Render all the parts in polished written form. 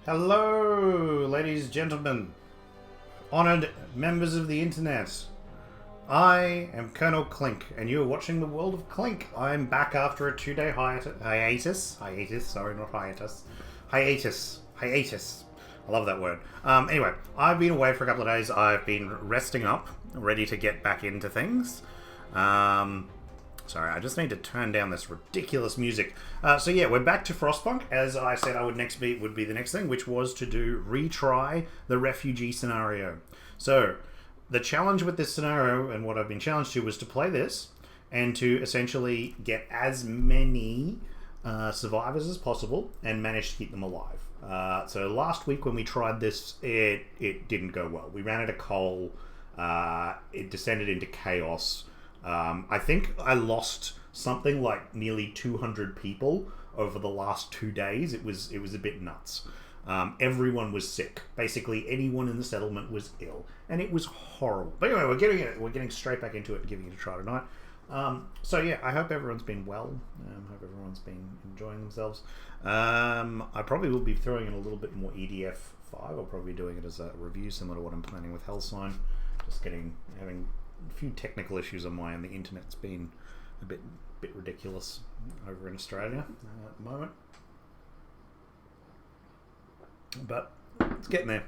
Hello, ladies and gentlemen, honoured members of the internet. I am Colonel Clink, and you are watching the world of Clink. I'm back after a 2-day hiatus. I love that word. Anyway, I've been away for a couple of days. I've been resting up, ready to get back into things. Sorry, I just need to turn down this ridiculous music. So yeah, we're back to Frostpunk, as I said I would would be the next thing, which was to retry the Refugee scenario. So, the challenge with this scenario, and what I've been challenged to, was to play this, and to essentially get as many survivors as possible, and manage to keep them alive. So last week when we tried this, it didn't go well. We ran out of coal, it descended into chaos. I think I lost something like nearly 200 people over the last 2 days. It was a bit nuts. Everyone was sick. Basically, anyone in the settlement was ill, and it was horrible. But anyway, we're getting straight back into it and giving it a try tonight. So yeah, I hope everyone's been well. Hope everyone's been enjoying themselves. I probably will be throwing in a little bit more EDF 5. I'll probably be doing it as a review, similar to what I'm planning with Hellsign. Just having a few technical issues on my end. The internet's been a bit ridiculous over in Australia at the moment, but it's getting there.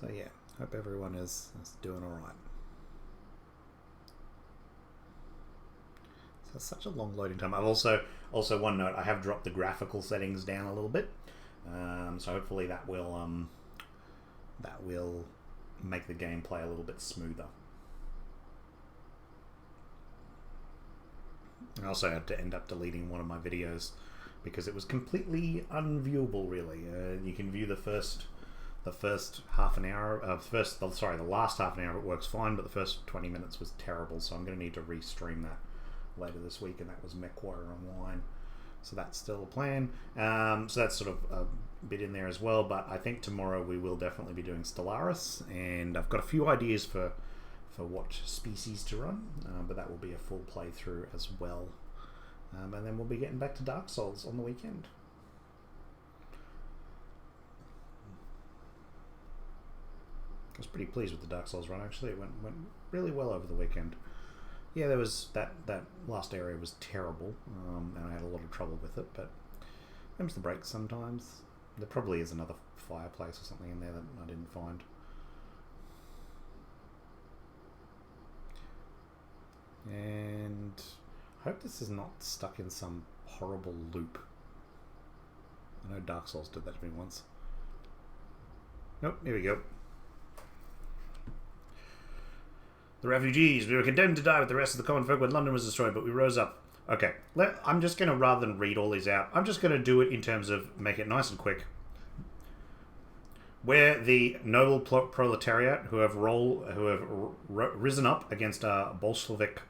So yeah, hope everyone is doing all right. So it's such a long loading time. I've also one note, I have dropped the graphical settings down a little bit, so hopefully that will make the gameplay a little bit smoother. I also had to end up deleting one of my videos because it was completely unviewable. Really, you can view the last half an hour of it works fine, but the first 20 minutes was terrible. So I'm going to need to restream that later this week, and that was MechWarrior Online. So that's still a plan. So that's sort of a bit in there as well. But I think tomorrow we will definitely be doing Stellaris, and I've got a few ideas for what species to run. But that will be a full playthrough as well. And then we'll be getting back to Dark Souls on the weekend. I was pretty pleased with the Dark Souls run, actually. It went really well over the weekend. Yeah, there was that last area was terrible, and I had a lot of trouble with it, but them's the breaks sometimes. There probably is another fireplace or something in there that I didn't find. And I hope this is not stuck in some horrible loop. I know Dark Souls did that to me once. Nope, here we go. The refugees. We were condemned to die with the rest of the common folk when London was destroyed, but we rose up. Okay, I'm just going to, rather than read all these out, I'm just going to do it in terms of make it nice and quick. We're the noble proletariat who have risen up against our Bolshevik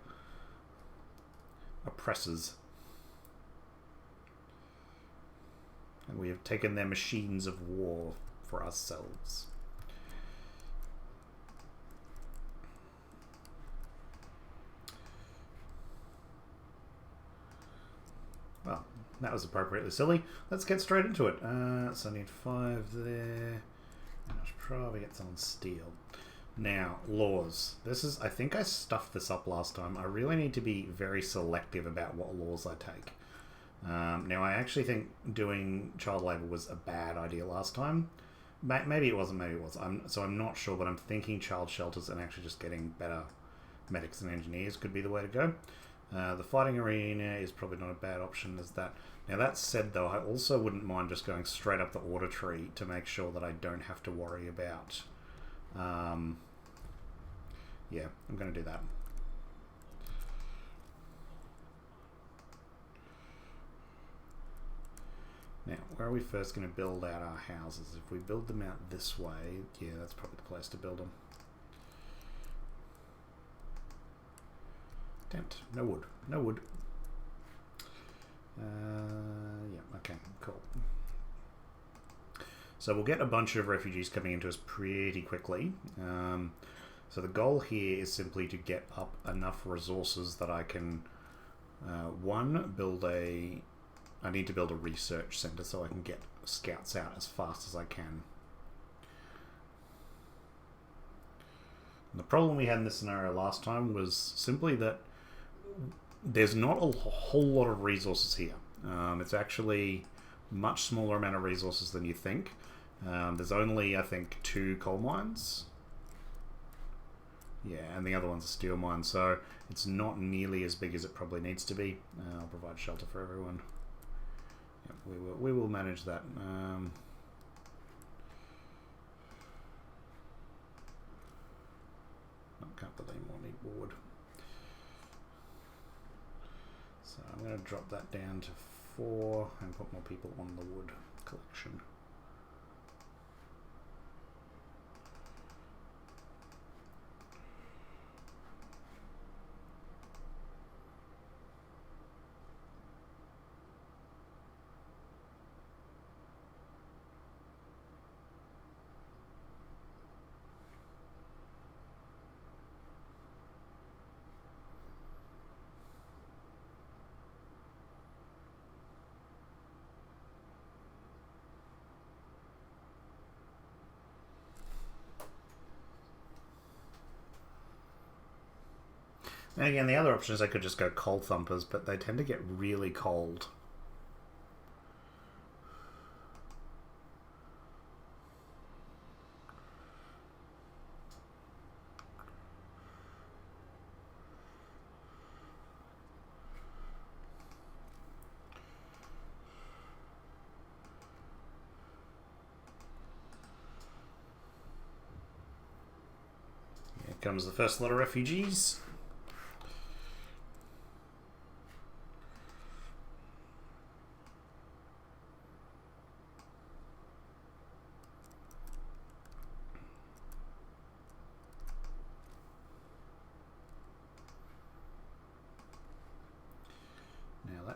oppressors. And we have taken their machines of war for ourselves. Well, that was appropriately silly. Let's get straight into it. So I need 5 there. And I should probably get some on steel. Now, laws. I think I stuffed this up last time. I really need to be very selective about what laws I take. Now, I actually think doing child labour was a bad idea last time. Maybe it wasn't, maybe it was. So I'm not sure, but I'm thinking child shelters and actually just getting better medics and engineers could be the way to go. The fighting arena is probably not a bad option as that. Now that said though, I also wouldn't mind just going straight up the order tree to make sure that I don't have to worry about... yeah, I'm going to do that. Now, where are we first going to build out our houses? If we build them out this way, yeah, that's probably the place to build them. Damn it, no wood. No wood. Yeah, okay, cool. So we'll get a bunch of refugees coming into us pretty quickly. So the goal here is simply to get up enough resources that I can, one, build a I need to build a research center so I can get scouts out as fast as I can. And the problem we had in this scenario last time was simply that there's not a whole lot of resources here. It's actually much smaller amount of resources than you think. There's only, I think, 2 coal mines. Yeah, and the other one's a steel mine, so it's not nearly as big as it probably needs to be. I'll provide shelter for everyone. Yep, we will manage that. I can't believe more need wood. So I'm going to drop that down to 4 and put more people on the wood collection. And again, the other option is I could just go coal thumpers, but they tend to get really cold. Here comes the first lot of refugees.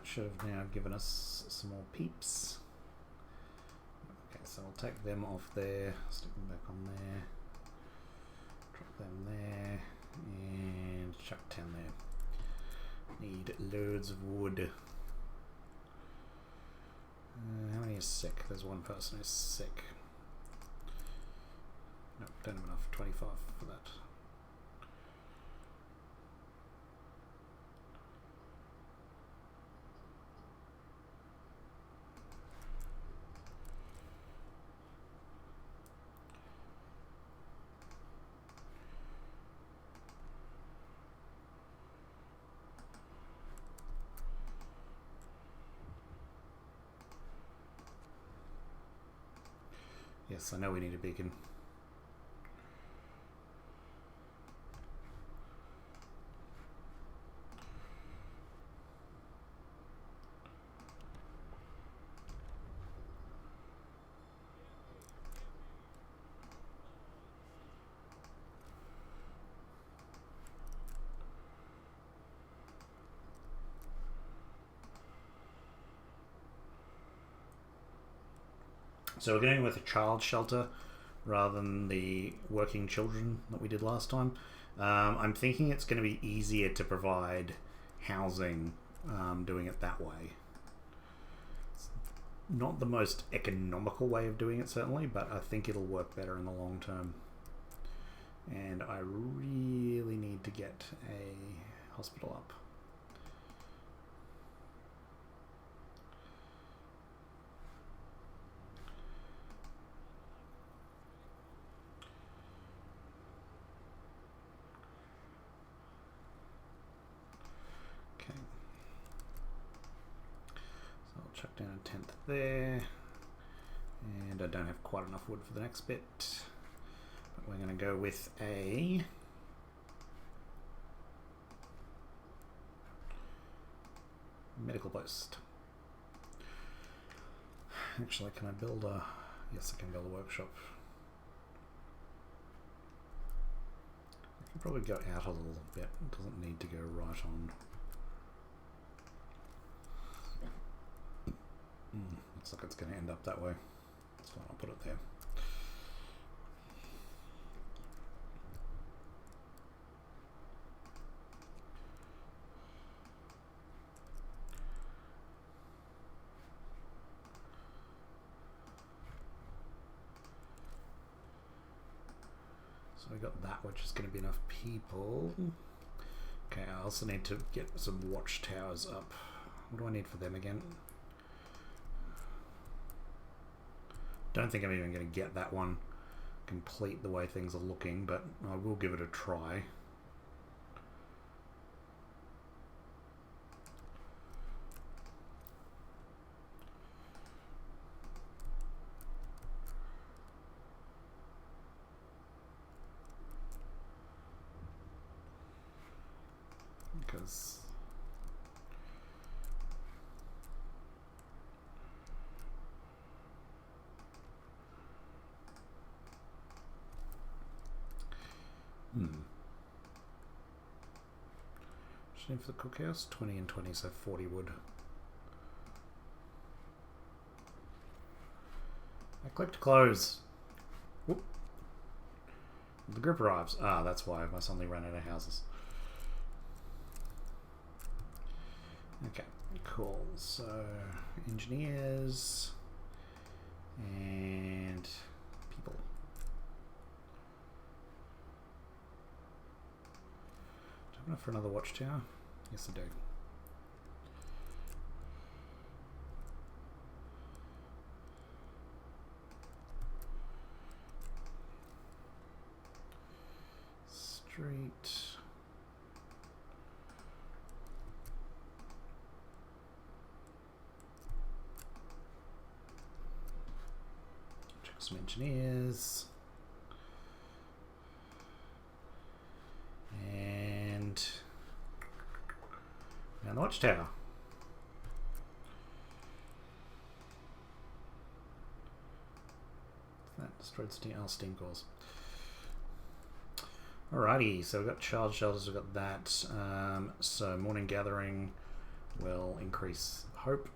Should have now given us some more peeps. Okay, so I'll take them off there, stick them back on there, drop them there, and chuck down there. Need loads of wood. How many is sick? There's one person who's sick. Nope, don't have enough. 25 for that. Yes, I know we need a beacon. So we're going with a child shelter rather than the working children that we did last time. I'm thinking it's going to be easier to provide housing doing it that way. It's not the most economical way of doing it, certainly, but I think it'll work better in the long term. And I really need to get a hospital up. Chuck down a 10th there, and I don't have quite enough wood for the next bit, but we're going to go with a medical post. Actually, can I build a... Yes, I can build a workshop. I can probably go out a little bit, it doesn't need to go right on. Looks like it's going to end up that way. That's fine, I'll put it there. So we got that, which is going to be enough people. Okay, I also need to get some watchtowers up. What do I need for them again? Don't think I'm even going to get that one complete the way things are looking, but I will give it a try. Because just need for the cookhouse 20 and 20, so 40 wood. I clicked close. Whoop. The group arrives. Ah, that's why I suddenly ran out of houses. Okay, cool. So, engineers and people. Do I have enough for another watchtower? Yes, I do. Street. Some engineers and the watchtower. That destroyed steam cores. Alrighty, so we've got child shelters, we've got that. So morning gathering will increase hope.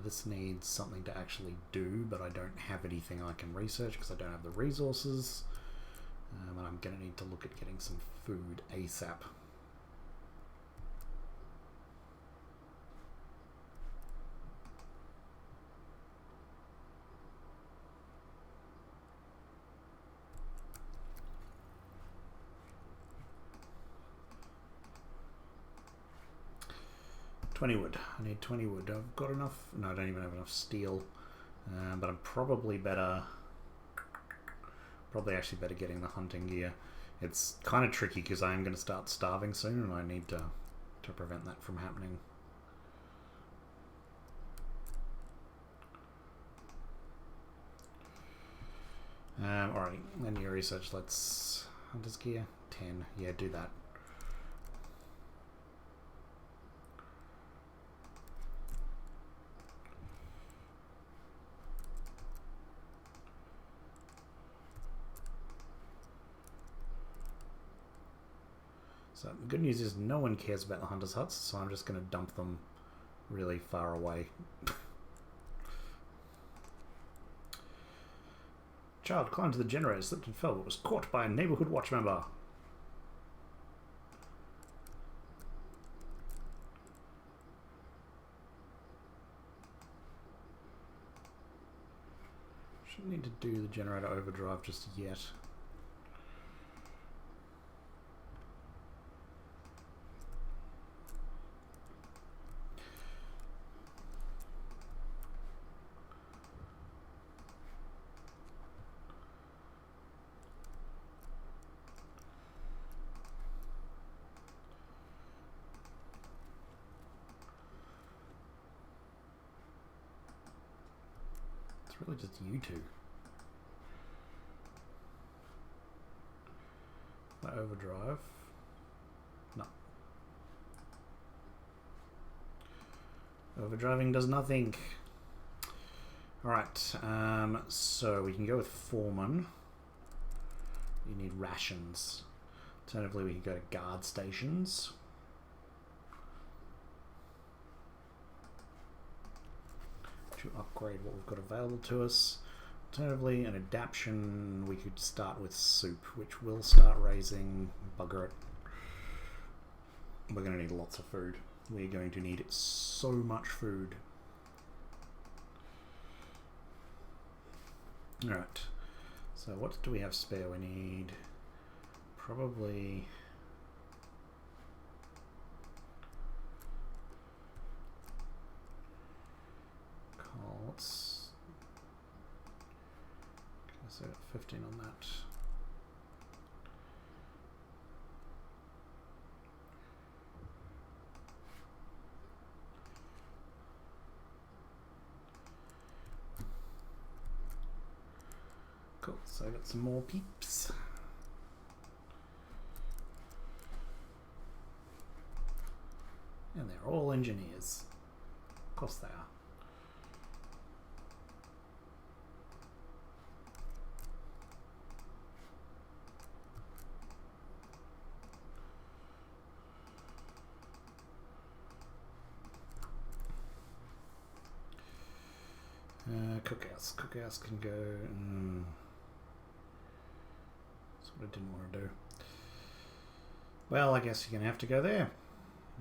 This needs something to actually do, but I don't have anything I can research because I don't have the resources. And I'm going to need to look at getting some food ASAP. $20 wood. I need 20 wood. I've got enough. No, I don't even have enough steel. But I'm probably better. Probably actually better getting the hunting gear. It's kind of tricky because I am going to start starving soon, and I need to prevent that from happening. Alrighty, and your research. Let's hunter's gear 10. Yeah, do that. So the good news is no one cares about the hunter's huts, so I'm just going to dump them really far away. Child climbed to the generator, slipped and fell, but was caught by a neighborhood watch member. Shouldn't need to do the generator overdrive just yet. It's really just you two. My overdrive. No. Overdriving does nothing. Alright, so we can go with foreman. You need rations. Alternatively, we can go to guard stations. To upgrade what we've got available to us. Alternatively, an adaptation, we could start with soup, which will start raising. Bugger it. We're going to need lots of food. We're going to need so much food. Alright. So what do we have spare? We need probably... Let's... So 15 on that. Cool, so I got some more peeps. And they're all engineers. Of course they are. Cookhouse. Cookhouse can go... That's what I didn't want to do. Well, I guess you're going to have to go there.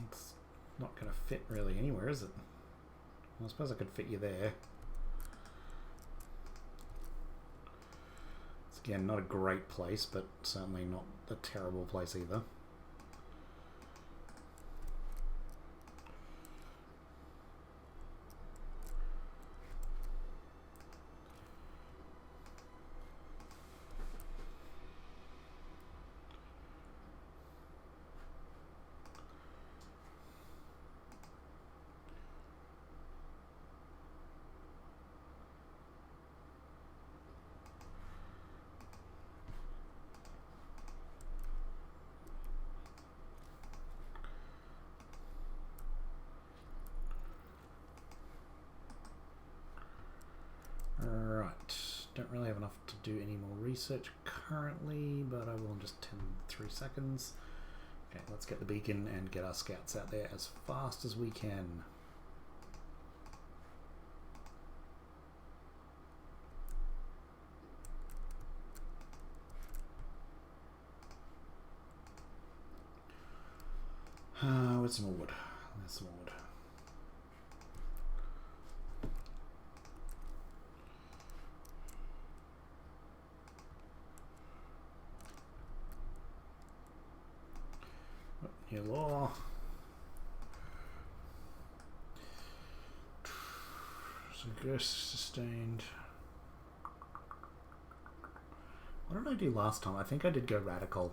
It's not going to fit really anywhere, is it? Well, I suppose I could fit you there. It's, again, not a great place, but certainly not a terrible place either. Don't really have enough to do any more research currently, but I will in just 3 seconds. Okay, let's get the beacon and get our scouts out there as fast as we can. Where's some more wood? There's some more wood. Hello. So ghost sustained. What did I do last time? I think I did go radical.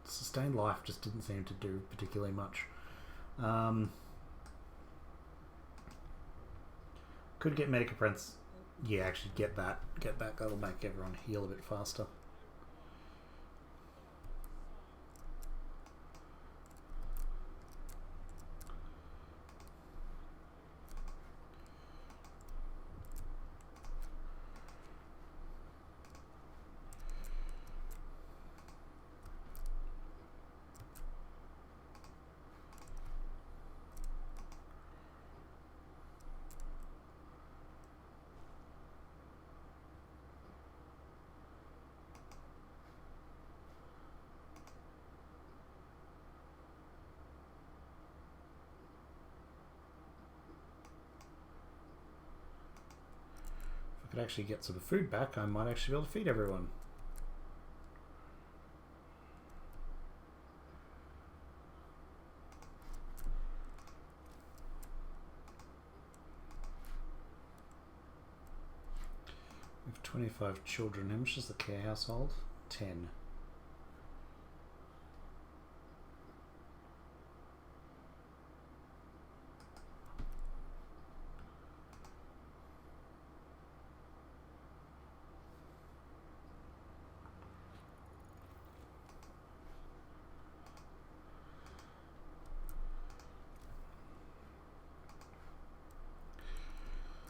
Sustained life just didn't seem to do particularly much. Could get Medica Prince. Yeah, actually get that. Get that. That'll make everyone heal a bit faster. Actually get some food back, I might actually be able to feed everyone. We have 25 children. How much is the care household? 10.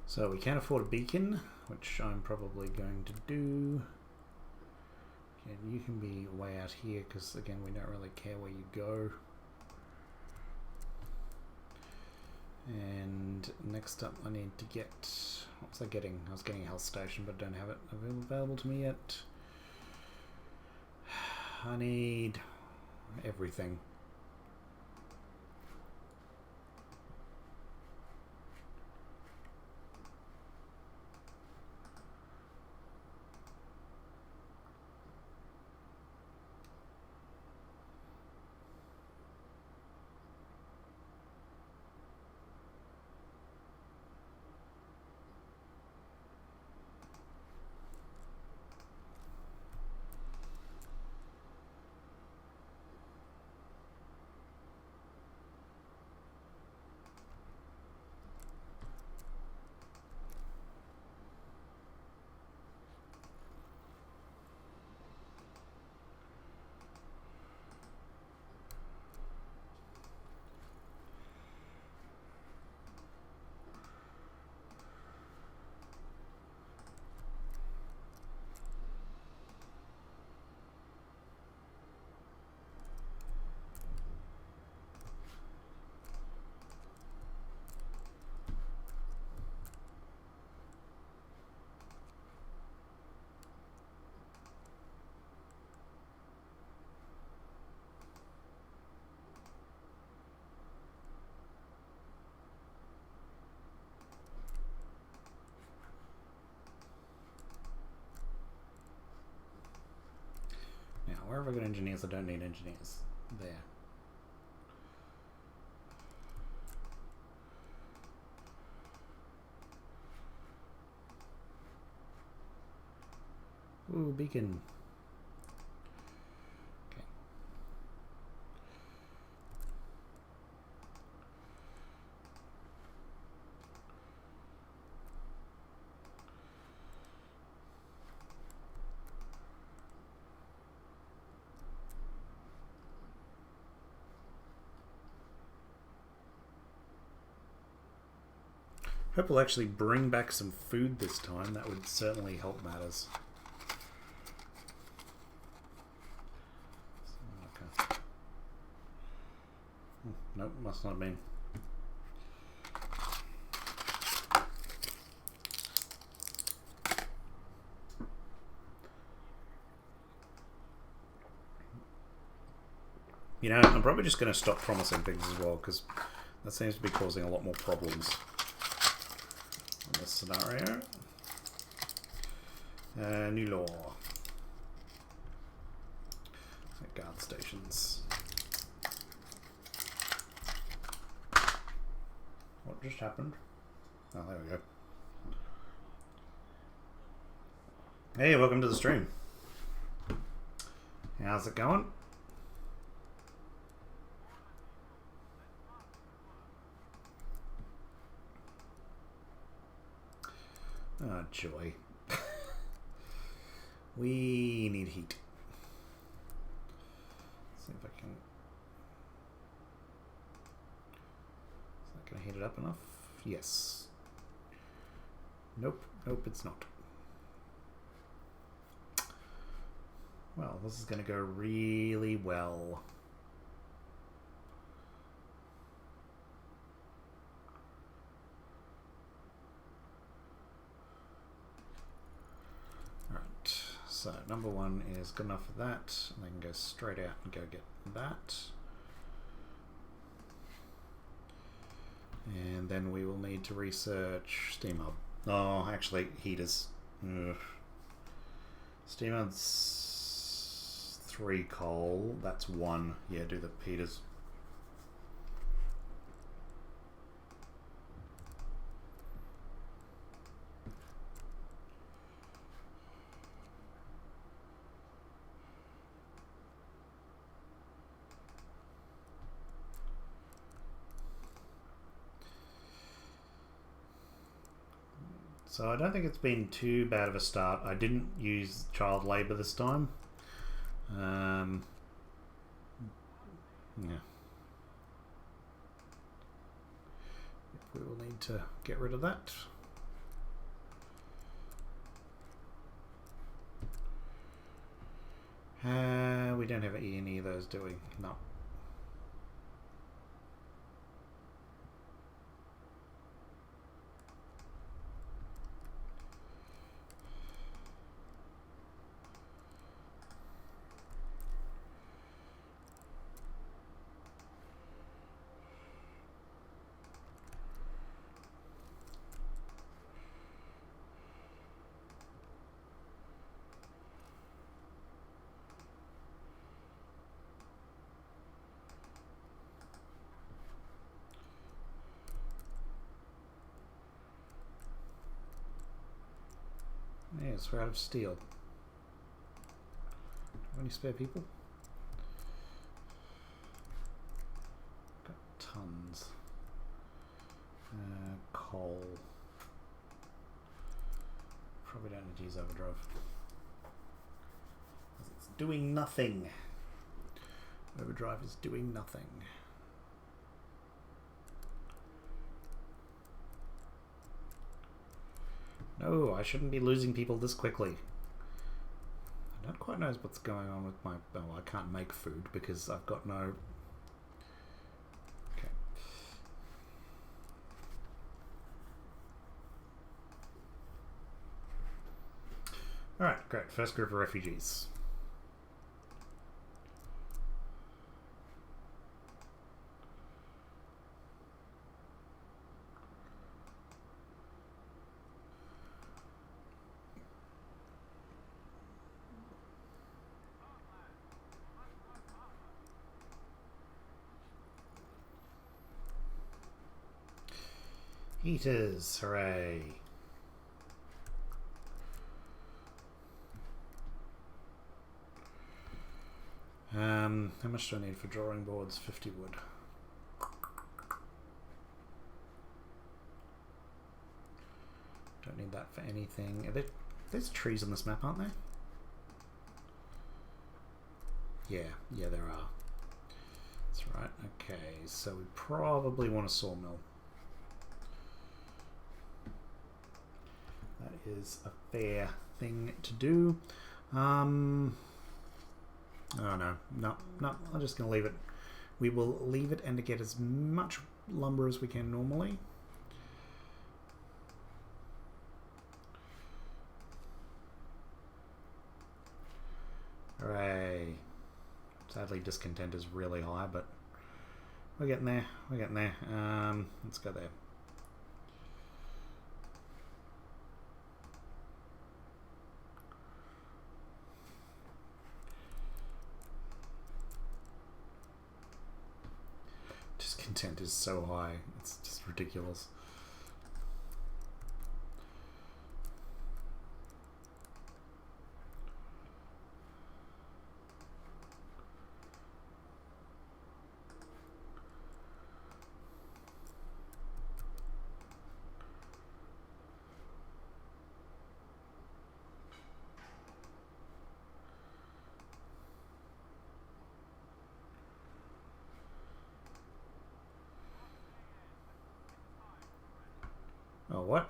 So we can't afford a beacon, which I'm probably going to do. And you can be way out here because, again, we don't really care where you go. And next up I need to get... What was I getting? I was getting a health station, but don't have it available to me yet. I need everything. Where have I got engineers? I don't need engineers. There. Ooh, beacon. Okay. Hope we'll actually bring back some food this time. That would certainly help matters. Okay. Nope, must not have been. You know, I'm probably just going to stop promising things as well, because that seems to be causing a lot more problems in this scenario. New law. Guard stations. What just happened? Oh, there we go. Hey, welcome to the stream. How's it going? Oh, joy. We need heat. Let's see if I can... Is that going to heat it up enough? Yes. Nope. Nope, it's not. Well, this is going to go really well. Alright, so number one is good enough for that. And I can go straight out and go get that. And then we will need to research Steam Hub. Oh, actually, heaters. Ugh. Steam Hub's 3 coal. That's 1. Yeah, do the heaters. So I don't think it's been too bad of a start. I didn't use child labour this time. Yeah. We will need to get rid of that. We don't have any of those, do we? No. Yes, we're out of steel. Do we have any spare people? Got tons. Coal. Probably don't need to use overdrive. It's doing nothing. Overdrive is doing nothing. No, I shouldn't be losing people this quickly. I don't quite know what's going on with my... Oh, I can't make food because I've got no... Okay. Alright, great. First group of refugees. Heaters, hooray. How much do I need for drawing boards? 50 wood. Don't need that for anything. There's trees on this map, aren't there? Yeah, there are. That's right. Okay, so we probably want a sawmill. That is a fair thing to do. Oh no, I'm just going to leave it. We will leave it and get as much lumber as we can normally. Hooray. Sadly, discontent is really high, but we're getting there. We're getting there. Let's go there. Discontent is so high. It's just ridiculous. Oh, what?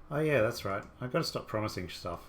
Oh yeah, that's right. I've got to stop promising stuff.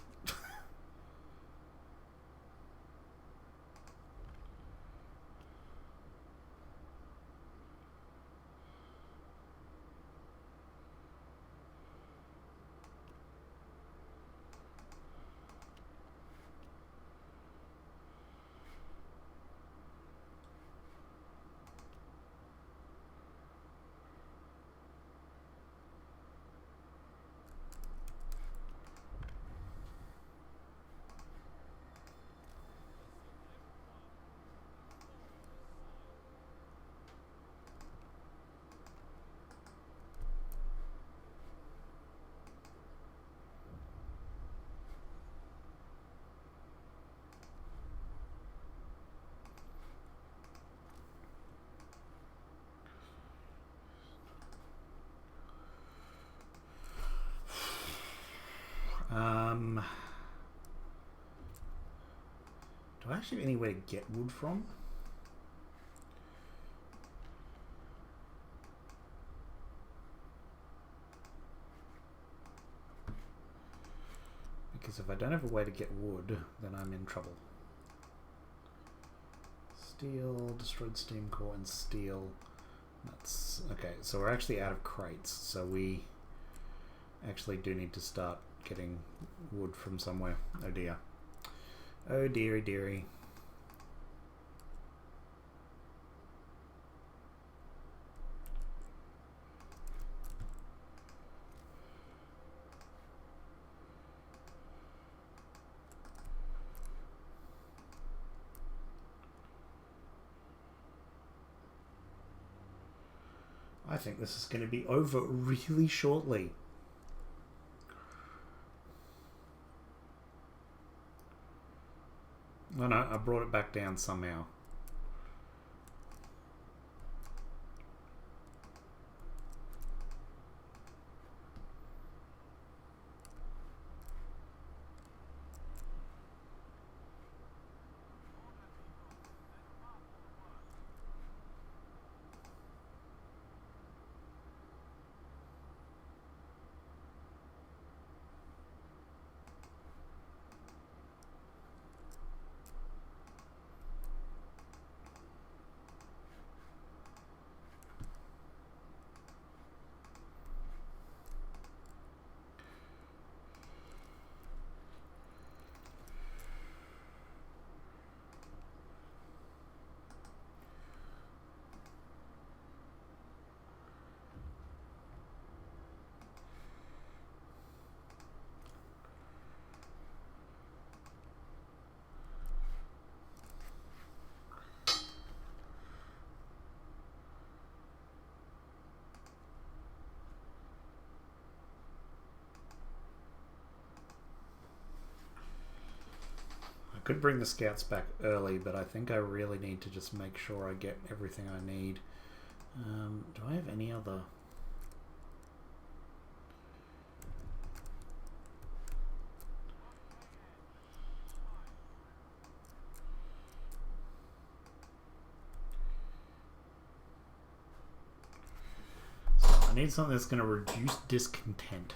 Do I actually have anywhere to get wood from? Because if I don't have a way to get wood, then I'm in trouble. Steel, destroyed steam core, and steel. That's okay. So we're actually out of crates, so we actually do need to start getting wood from somewhere. Oh dear. Oh dearie dearie. I think this is going to be over really shortly. Oh no, I brought it back down somehow. could bring the scouts back early, but I think I really need to just make sure I get everything I need. Do I have any other... I need something that's going to reduce discontent.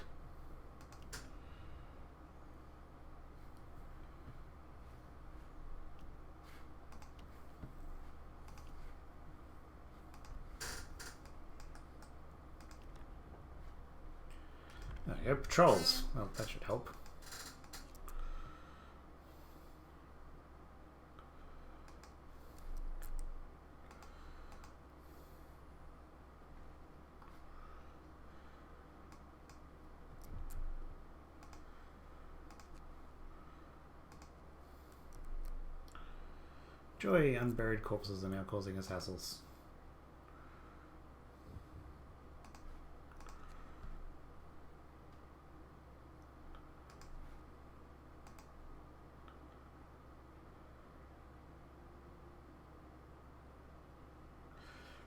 There we go, patrols. Well, that should help. Joy, unburied corpses are now causing us hassles.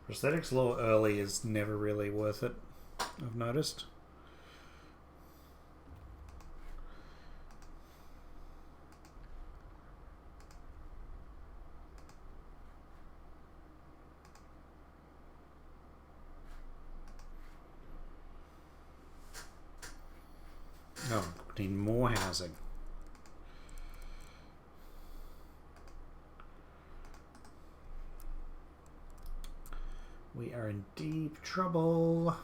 Prosthetics law early is never really worth it, I've noticed. Oh, need more housing. We are in deep trouble.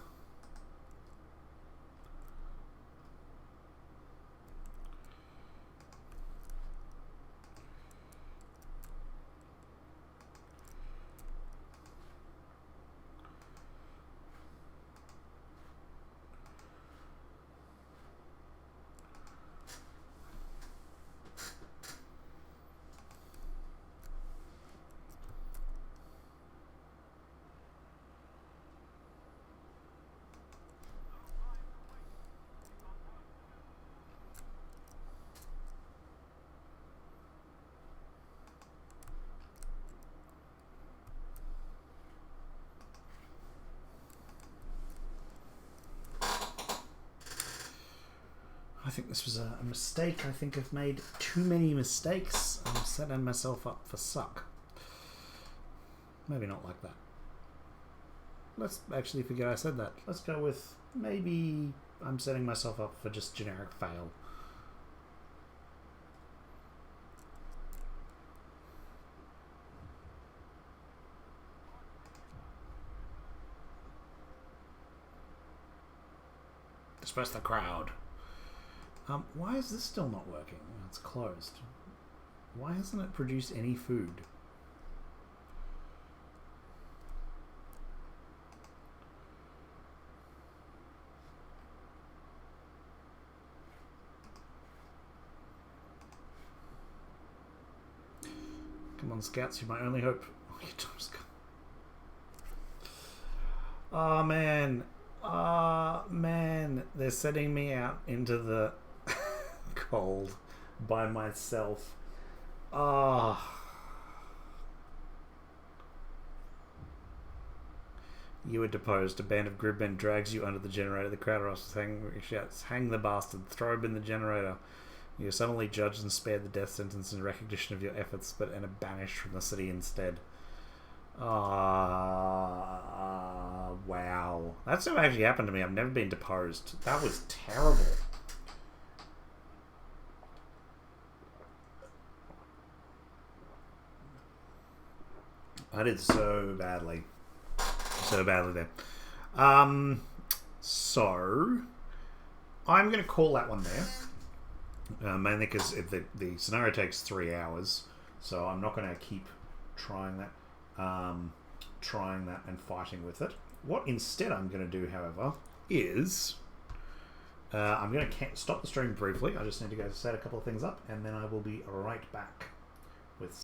I think this was a mistake. I think I've made too many mistakes. I'm setting myself up for suck. Maybe not like that. Let's actually forget I said that. Let's go with maybe I'm setting myself up for just generic fail. Disperse the crowd. Why is this still not working? It's closed. Why hasn't it produced any food? Come on, scouts, you're my only hope. Oh, man. Oh, man. They're setting me out into the cold by myself. Ah. You are deposed. A band of gridmen drags you under the generator. The crowd shouts, "Hang the bastard! Throw him in the generator!" You are suddenly judged and spared the death sentence in recognition of your efforts, but are banished from the city instead. Wow. That's what actually happened to me. I've never been deposed. That was terrible. I did so badly. So badly there. So I'm going to call that one there. Mainly because the scenario takes 3 hours. So I'm not going to keep trying that. And fighting with it. What instead I'm going to do, however, is I'm going to stop the stream briefly. I just need to go set a couple of things up, and then I will be right back with